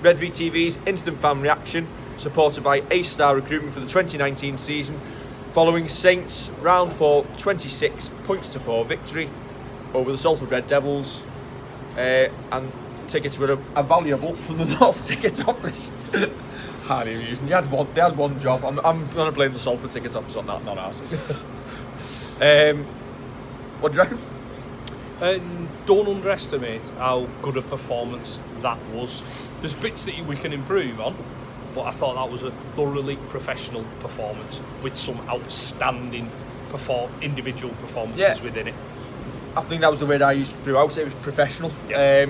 Red VTV's instant fan reaction, supported by A-Star Recruitment for the 2019 season, following Saints round 4 26-4 victory over the Salford Red Devils, and tickets were a valuable from the North Tickets Office. Highly amusing. They had one job. I'm going to blame the Salford Tickets Office on that, not ours. What do you reckon? Don't underestimate how good a performance that was. There's bits that we can improve on, but I thought that was a thoroughly professional performance with some outstanding individual performances within it. I think that was the word I used throughout. It was professional. Yeah.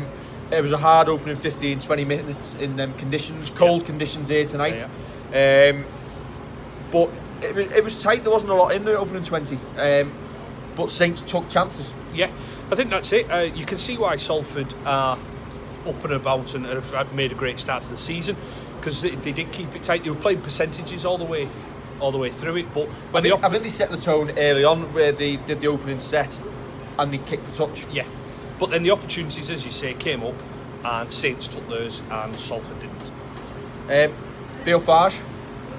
It was a hard opening 15-20 minutes in them conditions, cold conditions here tonight. But it was tight. There wasn't a lot in the opening 20. But Saints took chances. Yeah, I think that's it. You can see why Salford are up and about and have made a great start to the season, because they did keep it tight. They were playing percentages all the way through it. But I think they set the tone early on, where they did the opening set and they kicked the touch. Yeah, but then the opportunities, as you say, came up, and Saints took theirs and Salford didn't. Theo Farge,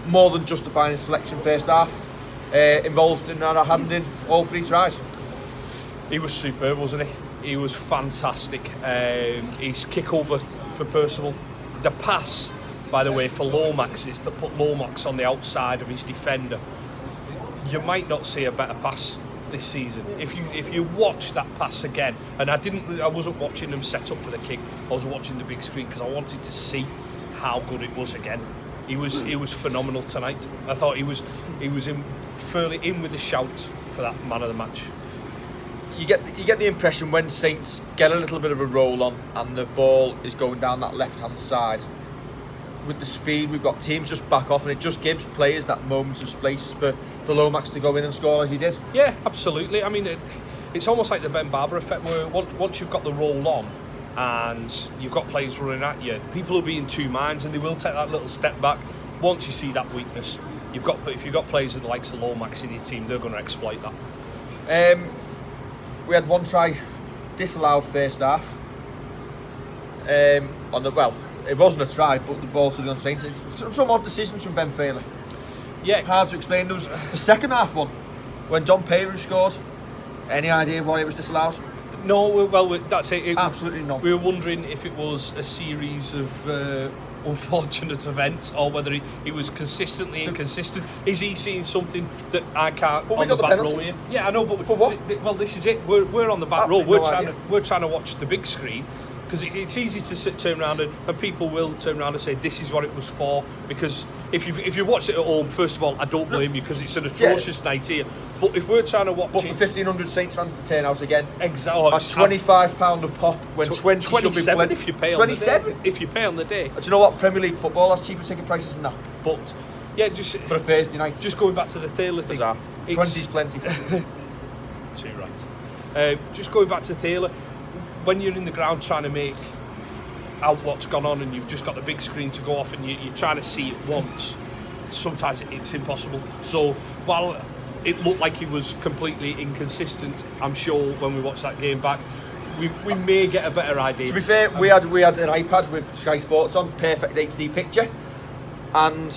more than justifying his selection first half, involved in our hand in all 3 tries. He was superb, wasn't he? He was fantastic. His kick over for Percival, the pass, by the way, for Lomax is to put Lomax on the outside of his defender. You might not see a better pass this season. If you watch that pass again, and I wasn't watching them set up for the kick. I was watching the big screen because I wanted to see how good it was again. He was phenomenal tonight. I thought he was fairly in with a shout for that man of the match. You get the impression when Saints get a little bit of a roll on and the ball is going down that left-hand side, with the speed, we've got teams just back off, and it just gives players that moment of space for Lomax to go in and score as he did. Yeah, absolutely. I mean, it's almost like the Ben Barber effect, where once you've got the roll on and you've got players running at you, people will be in two minds and they will take that little step back. Once you see that weakness, if you've got players with the likes of Lomax in your team, they're going to exploit that. We had one try disallowed first half. It wasn't a try, but the ball to the Saints. Some odd decisions from Ben Fairley. Yeah, hard to explain. There was the second half one when Don Payru scored. Any idea why it was disallowed? No, well, that's it. Absolutely not. We were wondering if it was a series of unfortunate events, or whether he was consistently inconsistent. Is he seeing something that I can't on the back row here? Yeah, I know, but for what? Well, this is it. We're on the back row. Absolutely We're trying to watch the big screen, because it's easy to turn around and people will turn around and say this is what it was for. Because if you've watched it at home, first of all, I don't blame you, because it's an atrocious night here. But if we're trying to watch it, for 1,500 Saints fans to turn out again, exactly, at £25 a pop when 20 should be played. If you pay 27 on the day. If you pay on the day. Do you know what? Premier League football has cheaper ticket prices than that. But yeah, just for a Thursday night. Just going back to the Thaler thing. 20's plenty. Too right. Just going back to Thaler, when you're in the ground trying to make out what's gone on, and you've just got the big screen to go off, and you're trying to see it once, sometimes it's impossible. So while it looked like he was completely inconsistent, I'm sure when we watch that game back, we may get a better idea. To be fair, we had an iPad with Sky Sports on, perfect HD picture, and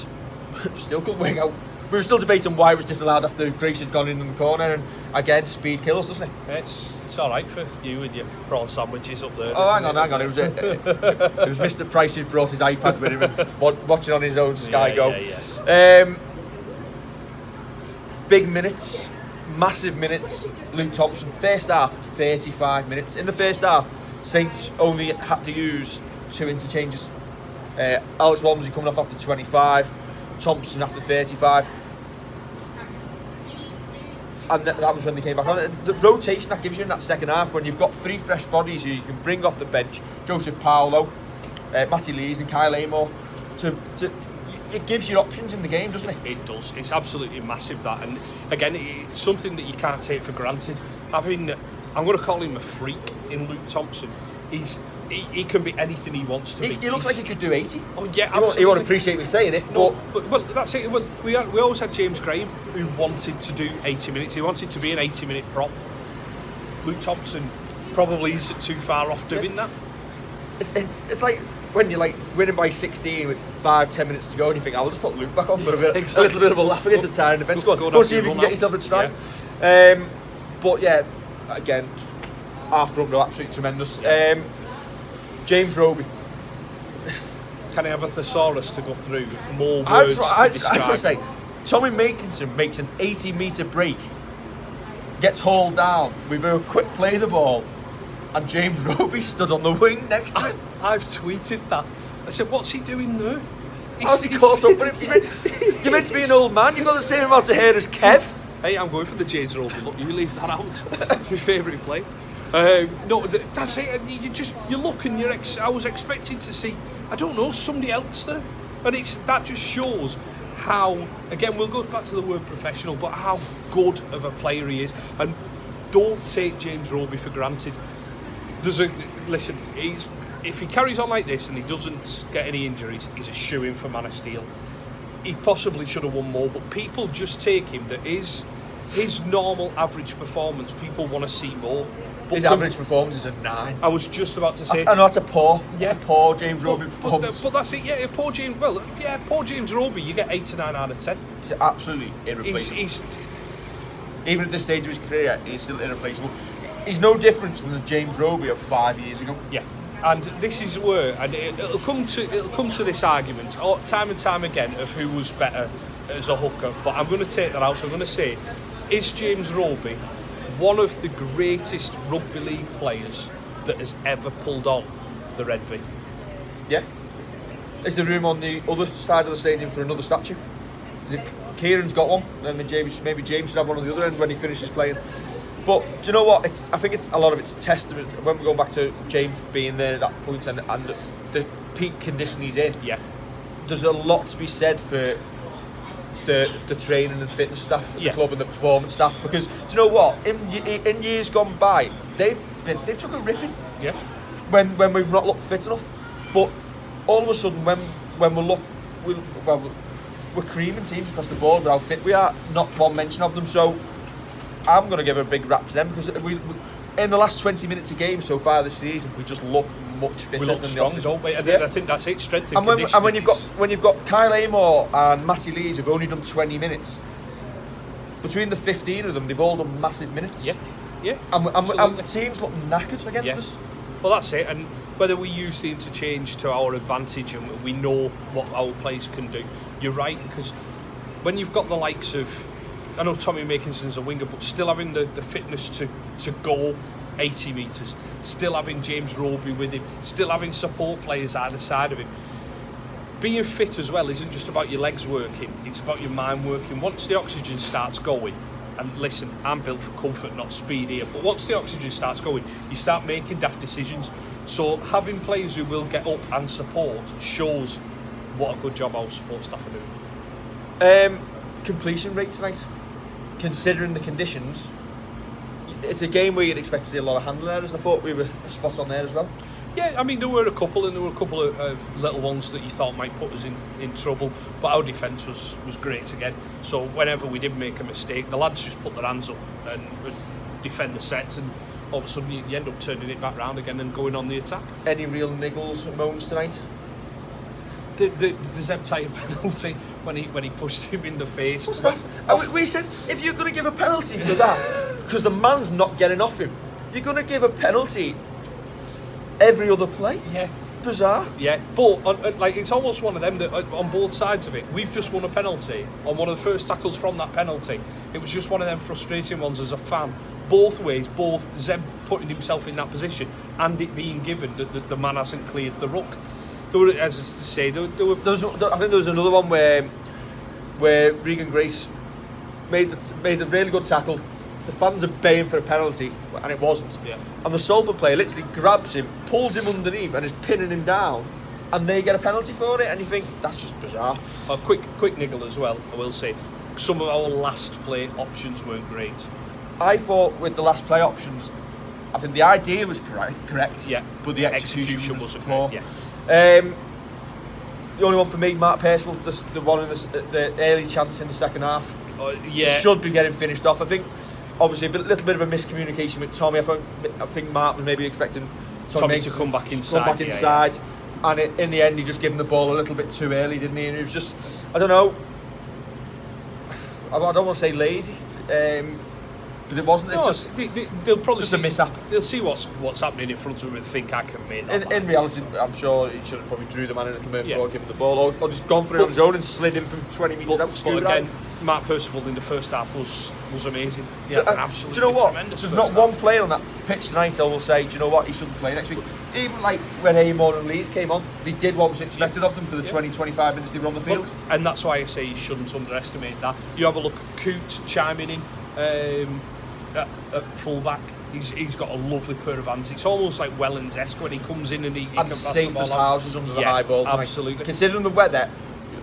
still couldn't work out. We were still debating why it was disallowed after Grace had gone in the corner, and again, speed kills, doesn't it? It's all right for you and your prawn sandwiches up there. Oh, hang on. It was Mr. Price who brought his iPad with him and watching on his own Sky Go. Yeah. Big minutes, massive minutes. Luke Thompson, first half, 35 minutes. In the first half, Saints only had to use 2 interchanges. Alex Walmsley coming off after 25, Thompson after 35. And that was when they came back on. The rotation that gives you in that second half, when you've got 3 fresh bodies who you can bring off the bench, Joseph Paolo, Matty Lees and Kyle Amor, it gives you options in the game, doesn't it? It does. It's absolutely massive, that. And again, it's something that you can't take for granted. I'm going to call him a freak in Luke Thompson. He can be anything he wants to be. He looks like he could do 80. Oh yeah, absolutely. He won't appreciate me saying it, but well, that's it. Well, we always had James Graham, who wanted to do 80 minutes. He wanted to be an 80-minute prop. Luke Thompson probably isn't too far off doing that. It's like when you're like winning by 16 with 5-10 minutes to go, and you think, I'll just put Luke back on for a little bit of a laugh against a tiring defence. Go on, see if you can get yourself a try. Yeah. But yeah, again, our front row absolutely tremendous. James Roby. Can I have a thesaurus to go through? More words to describe. I was going to say, Tommy Makinson makes an 80-metre break, gets hauled down, we do a quick play the ball, and James Roby stood on the wing next to him. I've tweeted that. I said, what's he doing now? How's he caught up with him? You're meant to be an old man, you've got the same amount of hair as Kev. Hey, I'm going for the James Roby. Look, you leave that out. It's my favourite play. No, that's it. You look and I was expecting to see, I don't know, somebody else there, and that just shows how. Again, we'll go back to the word professional, but how good of a player he is. And don't take James Roby for granted. Listen, if he carries on like this and he doesn't get any injuries, he's a shoo-in for Man of Steel. He possibly should have won more, but people just take him that his normal average performance. People want to see more. But his average performance is a 9. I was just about to say. I know that's a poor. Yeah. It's a poor James Roby performance. But that's it. Yeah, poor James. Well, yeah, poor James Roby. You get 8 to 9 out of 10. He's absolutely irreplaceable. Even at this stage of his career, he's still irreplaceable. He's no different from the James Roby of 5 years ago. Yeah. And this is where, and it'll come to this argument time and time again of who was better as a hooker. But I'm going to take that out. So I'm going to say, is James Roby one of the greatest rugby league players that has ever pulled on the Red V? Yeah. Is there room on the other side of the stadium for another statue? If Kieran's got one, then maybe James should have one on the other end when he finishes playing. But do you know what? I think a lot of it's testament when we go back to James being there at that point and the peak condition he's in. Yeah. There's a lot to be said for the training and fitness staff at the club and the performance staff, because do you know what? In years gone by, they've took a ripping. Yeah. When we've not looked fit enough, but all of a sudden when we're creaming teams across the board with how fit we are. Not one mention of them. So I'm going to give a big rap to them, because we in the last 20 minutes of games so far this season, we just look much fitter. We look than strong, don't we? And I think that's it. Strength and conditioning. And when you've got Kyle Amor and Matty Lees who've only done 20 minutes, between the 15 of them, they've all done massive minutes. Yeah, yeah. And teams look knackered against us. Well, that's it. And whether we use the interchange to our advantage and we know what our players can do, you're right, because when you've got the likes of, I know Tommy Makinson's a winger, but still having the fitness to go 80 metres, still having James Roby with him, still having support players either side of him. Being fit as well isn't just about your legs working, it's about your mind working. Once the oxygen starts going, and listen, I'm built for comfort, not speed here, but once the oxygen starts going, you start making daft decisions. So having players who will get up and support shows what a good job our support staff are doing. Completion rate tonight, considering the conditions, it's a game where you'd expect to see a lot of handling errors, and I thought we were spot on there as well. Yeah, I mean, there were a couple of little ones that you thought might put us in trouble, but our defence was great again. So whenever we did make a mistake, the lads just put their hands up and would defend the set, and all of a sudden you end up turning it back round again and going on the attack. Any real niggles moments tonight? The Zeb Taylor penalty when he pushed him in the face. What's that? We said, if you're going to give a penalty for that, because the man's not getting off him, you're going to give a penalty every other play? Yeah. Bizarre. Yeah, but it's almost one of them that on both sides of it, we've just won a penalty on one of the first tackles from that penalty. It was just one of them frustrating ones as a fan. Both ways, both Zeb putting himself in that position and it being given that the man hasn't cleared the ruck. There were, as I say, there were. I think there was another one where Regan Grace made a really good tackle. The fans are baying for a penalty, and it wasn't. Yeah. And the Salford player literally grabs him, pulls him underneath, and is pinning him down, and they get a penalty for it. And you think that's just bizarre. A quick niggle as well. I will say, some of our last play options weren't great. I thought with the last play options, I think the idea was correct. Yeah. But the execution wasn't poor. Great, yeah. The only one for me, Mark Percival, the one in the early chance in the second half. Yeah. Should be getting finished off. I think, obviously, a little bit of a miscommunication with Tommy. I think Mark was maybe expecting Tommy to come back inside. And in the end, he just gave him the ball a little bit too early, didn't he? And it was just, I don't know. I don't want to say lazy, but it wasn't. It's just they'll probably just a mishap. They'll see what's happening in front of them and think I can make that. In reality, I'm sure he should have probably drew the man a little bit before giving the ball, or just gone for it on his own and slid him from 20 metres out. But again, Mark Percival in the first half was amazing. Yeah, absolutely. Do you know what? Tremendous. There's not one player on that pitch tonight I will say, do you know what, he shouldn't play next week. Even like when Amon and Lees came on, they did what was expected of them for the 20-25 minutes they were on the field. And that's why I say you shouldn't underestimate that. You have a look at Coote chiming in at full-back. He's got a lovely pair of hands. It's almost like Wellens-esque when he comes in and he can pass safe the ball as out. houses under the high ball tonight. Absolutely. Considering the weather,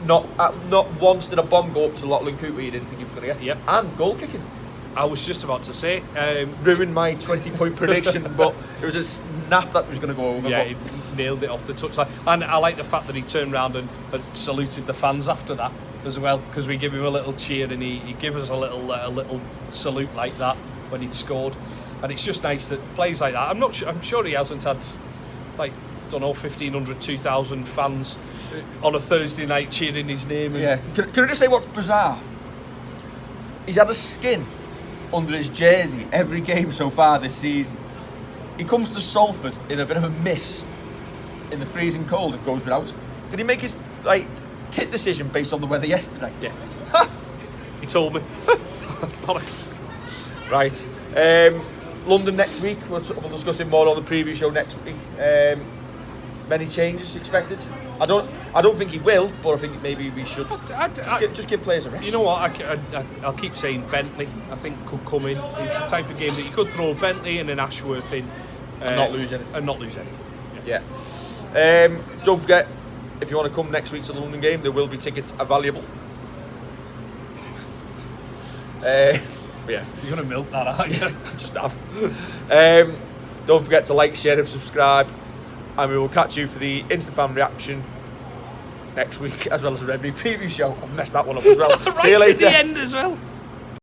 not once did a bomb go up to Lachlan Coote where you didn't think he was going to get. Yep. And goal kicking. I was just about to say, ruined my 20-point prediction, but it was a snap that was going to go over. Yeah, he nailed it off the touchline. And I like the fact that he turned around and saluted the fans after that as well, because we give him a little cheer and he gave us a little salute like that when he'd scored. And it's just nice that plays like that. I'm sure he hasn't had, like, don't know, 1,500, 2,000 fans on a Thursday night cheering his name. Yeah. Can I just say what's bizarre? He's had a skin under his jersey every game so far this season. He comes to Salford in a bit of a mist in the freezing cold and goes without. Did he make his kit decision based on the weather yesterday? Yeah. He told me. Right. London next week. We'll discuss it more on the preview show next week. Many changes expected. I don't think he will, but I think maybe we should just give players a rest. You know what? I'll keep saying Bentley. I think could come in. It's the type of game that you could throw Bentley and an Ashworth in and not lose anything. Yeah. Don't forget, if you want to come next week to the London game, there will be tickets available. Yeah, you're gonna milk that, aren't you? Just have. Don't forget to like, share, and subscribe. And we will catch you for the instant fan reaction next week, as well as a Red Devils preview show. I've messed that one up as well. Right See you later. to the end as well.